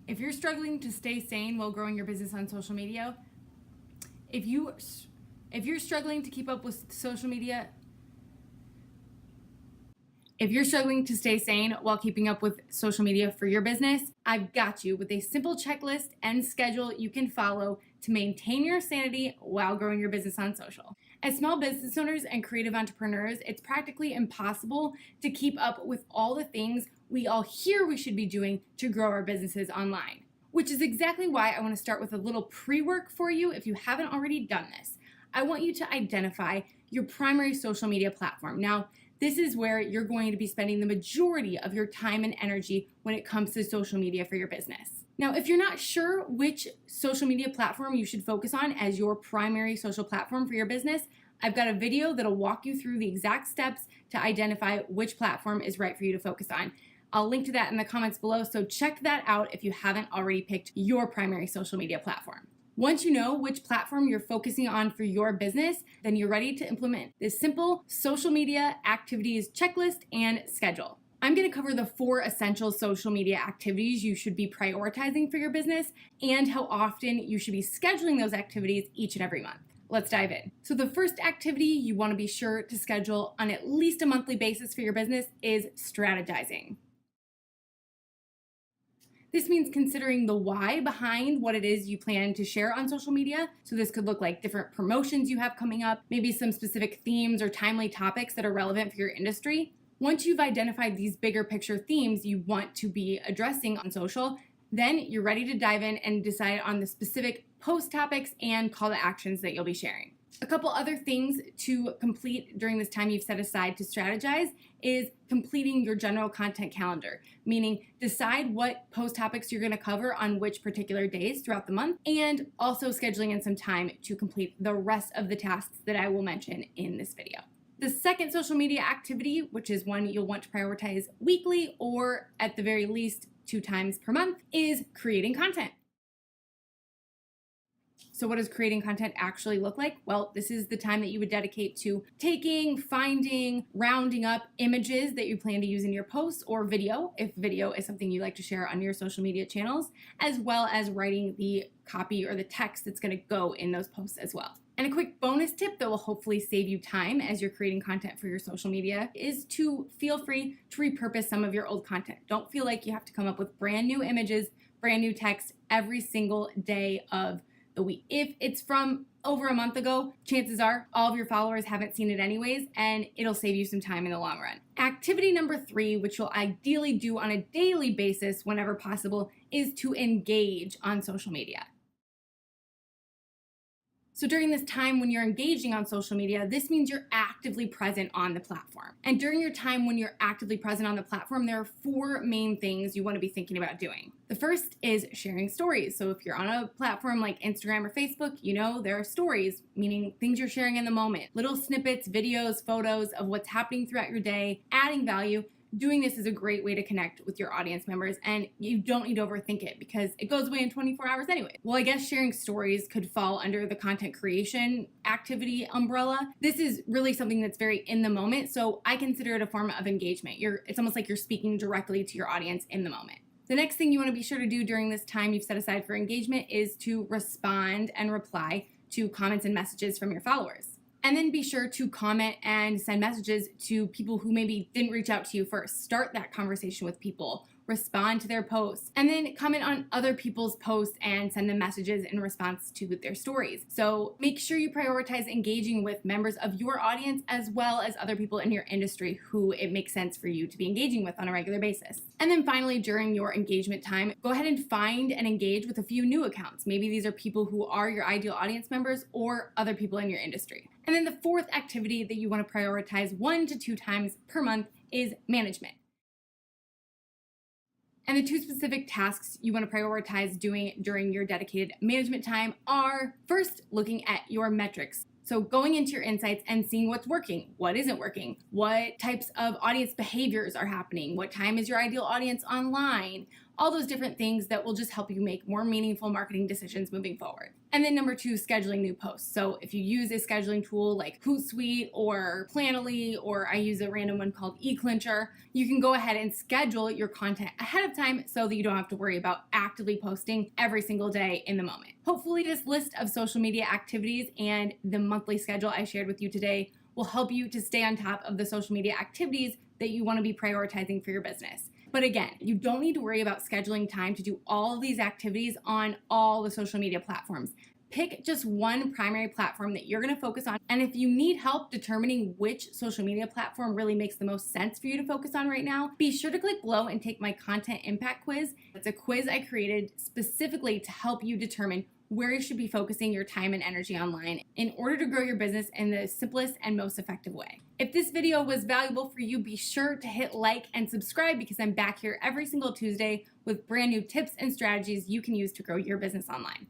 If you're struggling to stay sane while growing your business on social media, if you're struggling to keep up with social media, if you're struggling to stay sane while keeping up with social media for your business, I've got you with a simple checklist and schedule you can follow to maintain your sanity while growing your business on social. As small business owners and creative entrepreneurs, it's practically impossible to keep up with all the things we all hear we should be doing to grow our businesses online, which is exactly why I want to start with a little pre-work for you if you haven't already done this. I want you to identify your primary social media platform. Now, this is where you're going to be spending the majority of your time and energy when it comes to social media for your business. Now, if you're not sure which social media platform you should focus on as your primary social platform for your business, I've got a video that'll walk you through the exact steps to identify which platform is right for you to focus on. I'll link to that in the comments below, so check that out if you haven't already picked your primary social media platform. Once you know which platform you're focusing on for your business, then you're ready to implement this simple social media activities checklist and schedule. I'm going to cover the 4 essential social media activities you should be prioritizing for your business and how often you should be scheduling those activities each and every month. Let's dive in. So the first activity you want to be sure to schedule on at least a monthly basis for your business is strategizing. This means considering the why behind what it is you plan to share on social media. So this could look like different promotions you have coming up, maybe some specific themes or timely topics that are relevant for your industry. Once you've identified these bigger picture themes you want to be addressing on social, then you're ready to dive in and decide on the specific post topics and call to actions that you'll be sharing. A couple other things to complete during this time you've set aside to strategize is completing your general content calendar, meaning decide what post topics you're going to cover on which particular days throughout the month, and also scheduling in some time to complete the rest of the tasks that I will mention in this video. The second social media activity, which is one you'll want to prioritize weekly or at the very least 2 times per month, is creating content. So what does creating content actually look like? Well, this is the time that you would dedicate to taking, finding, rounding up images that you plan to use in your posts or video, if video is something you like to share on your social media channels, as well as writing the copy or the text that's going to go in those posts as well. And a quick bonus tip that will hopefully save you time as you're creating content for your social media is to feel free to repurpose some of your old content. Don't feel like you have to come up with brand new images, brand new text every single day of the week. If it's from over a month ago, chances are all of your followers haven't seen it anyways, and it'll save you some time in the long run. Activity number 3, which you'll ideally do on a daily basis whenever possible, is to engage on social media. So during this time when you're engaging on social media, this means you're actively present on the platform. And during your time when you're actively present on the platform, there are 4 main things you want to be thinking about doing. The first is sharing stories. So if you're on a platform like Instagram or Facebook, you know there are stories, meaning things you're sharing in the moment. Little snippets, videos, photos of what's happening throughout your day, adding value. Doing this is a great way to connect with your audience members, and you don't need to overthink it because it goes away in 24 hours anyway. Well, I guess sharing stories could fall under the content creation activity umbrella. This is really something that's very in the moment, so I consider it a form of engagement. It's almost like you're speaking directly to your audience in the moment. The next thing you want to be sure to do during this time you've set aside for engagement is to respond and reply to comments and messages from your followers. And then be sure to comment and send messages to people who maybe didn't reach out to you first. Start that conversation with people, respond to their posts, and then comment on other people's posts and send them messages in response to their stories. So make sure you prioritize engaging with members of your audience as well as other people in your industry who it makes sense for you to be engaging with on a regular basis. And then finally, during your engagement time, go ahead and find and engage with a few new accounts. Maybe these are people who are your ideal audience members or other people in your industry. And then the 4th activity that you want to prioritize 1 to 2 times per month is management. And the 2 specific tasks you want to prioritize doing during your dedicated management time are first looking at your metrics. So going into your insights and seeing what's working, what isn't working, what types of audience behaviors are happening, what time is your ideal audience online, all those different things that will just help you make more meaningful marketing decisions moving forward. And then number 2, scheduling new posts. So if you use a scheduling tool like Hootsuite or Planoly, or I use a random one called eClincher, you can go ahead and schedule your content ahead of time so that you don't have to worry about actively posting every single day in the moment. Hopefully this list of social media activities and the monthly schedule I shared with you today will help you to stay on top of the social media activities that you want to be prioritizing for your business. But again, you don't need to worry about scheduling time to do all of these activities on all the social media platforms. Pick just one primary platform that you're going to focus on. And if you need help determining which social media platform really makes the most sense for you to focus on right now, be sure to click below and take my content impact quiz. It's a quiz I created specifically to help you determine where you should be focusing your time and energy online in order to grow your business in the simplest and most effective way. If this video was valuable for you, be sure to hit like and subscribe, because I'm back here every single Tuesday with brand new tips and strategies you can use to grow your business online.